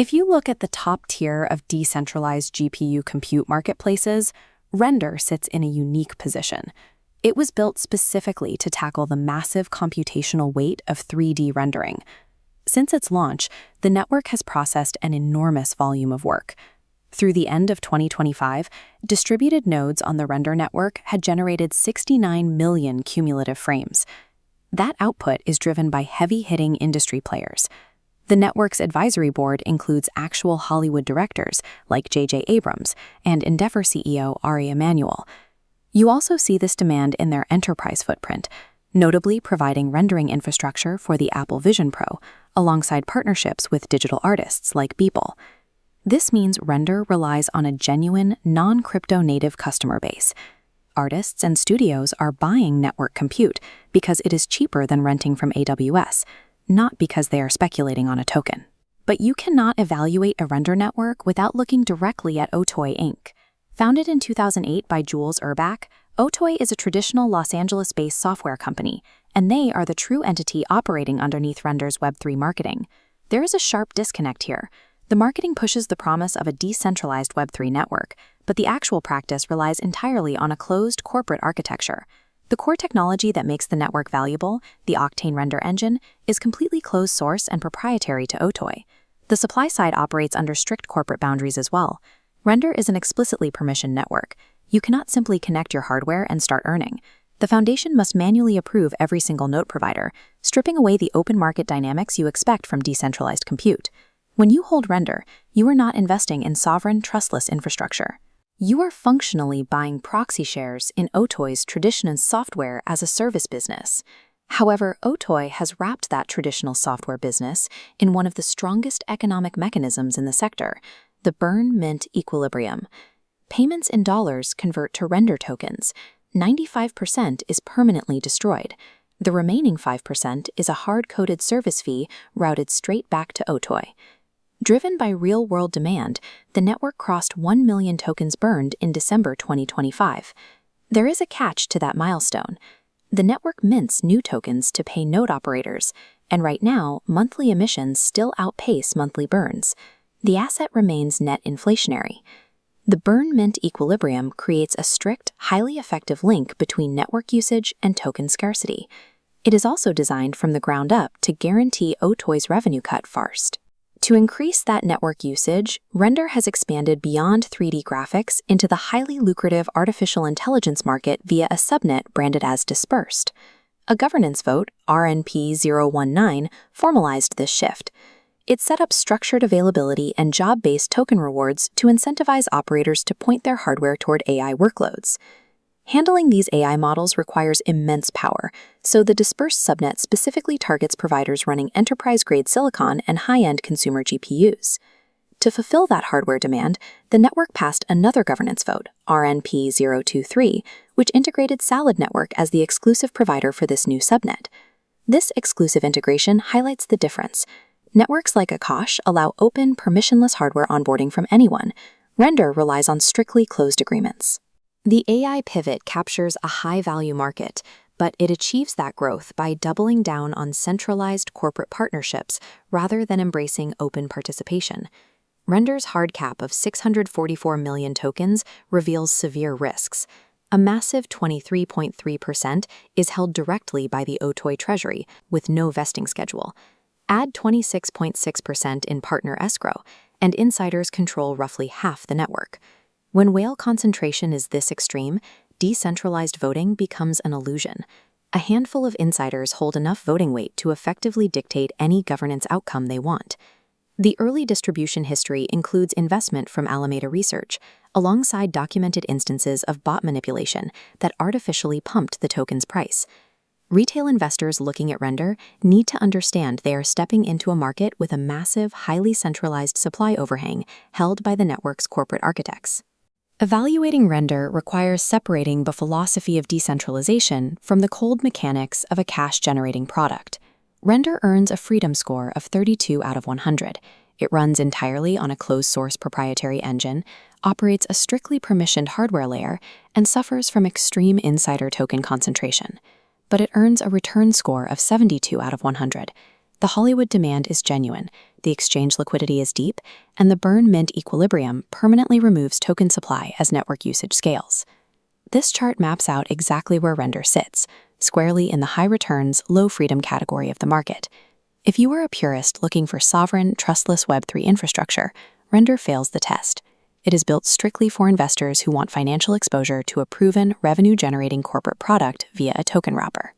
If you look at the top tier of decentralized GPU compute marketplaces, Render sits in a unique position. It was built specifically to tackle the massive computational weight of 3D rendering. Since its launch, the network has processed an enormous volume of work. Through the end of 2025, distributed nodes on the Render network had generated 69 million cumulative frames. That output is driven by heavy-hitting industry players. The network's advisory board includes actual Hollywood directors like J.J. Abrams and Endeavor CEO Ari Emanuel. You also see this demand in their enterprise footprint, notably providing rendering infrastructure for the Apple Vision Pro, alongside partnerships with digital artists like Beeple. This means Render relies on a genuine, non-crypto native customer base. Artists and studios are buying network compute because it is cheaper than renting from AWS, not because they are speculating on a token. But you cannot evaluate a Render network without looking directly at OTOY Inc. Founded in 2008 by Jules Urbach, OTOY is a traditional Los Angeles-based software company, and they are the true entity operating underneath Render's Web3 marketing. There is a sharp disconnect here. The marketing pushes the promise of a decentralized Web3 network, but the actual practice relies entirely on a closed corporate architecture. The core technology that makes the network valuable, the OctaneRender engine, is completely closed source and proprietary to OTOY. The supply side operates under strict corporate boundaries as well. Render is an explicitly permissioned network. You cannot simply connect your hardware and start earning. The foundation must manually approve every single node provider, stripping away the open market dynamics you expect from decentralized compute. When you hold Render, you are not investing in sovereign, trustless infrastructure. You are functionally buying proxy shares in OTOY's traditional software as a service business. However, OTOY has wrapped that traditional software business in one of the strongest economic mechanisms in the sector, the burn-mint equilibrium. Payments in dollars convert to Render tokens. 95% is permanently destroyed. The remaining 5% is a hard-coded service fee routed straight back to OTOY. Driven by real-world demand, the network crossed 1 million tokens burned in December 2025. There is a catch to that milestone. The network mints new tokens to pay node operators, and right now, monthly emissions still outpace monthly burns. The asset remains net inflationary. The burn-mint equilibrium creates a strict, highly effective link between network usage and token scarcity. It is also designed from the ground up to guarantee OTOY's revenue cut first. To increase that network usage, Render has expanded beyond 3D graphics into the highly lucrative artificial intelligence market via a subnet branded as Dispersed. A governance vote, RNP 019, formalized this shift. It set up structured availability and job-based token rewards to incentivize operators to point their hardware toward AI workloads. Handling these AI models requires immense power, so the Dispersed subnet specifically targets providers running enterprise-grade silicon and high-end consumer GPUs. To fulfill that hardware demand, the network passed another governance vote, RNP 023, which integrated Salad Network as the exclusive provider for this new subnet. This exclusive integration highlights the difference. Networks like Akash allow open, permissionless hardware onboarding from anyone. Render relies on strictly closed agreements. The AI pivot captures a high-value market, but it achieves that growth by doubling down on centralized corporate partnerships rather than embracing open participation. Render's hard cap of 644 million tokens reveals severe risks. A massive 23.3% is held directly by the OTOY treasury, with no vesting schedule. Add 26.6% in partner escrow, and insiders control roughly half the network. When whale concentration is this extreme, decentralized voting becomes an illusion. A handful of insiders hold enough voting weight to effectively dictate any governance outcome they want. The early distribution history includes investment from Alameda Research, alongside documented instances of bot manipulation that artificially pumped the token's price. Retail investors looking at Render need to understand they are stepping into a market with a massive, highly centralized supply overhang held by the network's corporate architects. Evaluating Render requires separating the philosophy of decentralization from the cold mechanics of a cash-generating product. Render earns a freedom score of 32 out of 100. It runs entirely on a closed-source proprietary engine, operates a strictly permissioned hardware layer, and suffers from extreme insider token concentration. But it earns a return score of 72 out of 100. The Hollywood demand is genuine. the exchange liquidity is deep, and the burn-mint equilibrium permanently removes token supply as network usage scales. This chart maps out exactly where Render sits, squarely in the high returns, low freedom category of the market. If you are a purist looking for sovereign, trustless Web3 infrastructure, Render fails the test. It is built strictly for investors who want financial exposure to a proven, revenue-generating corporate product via a token wrapper.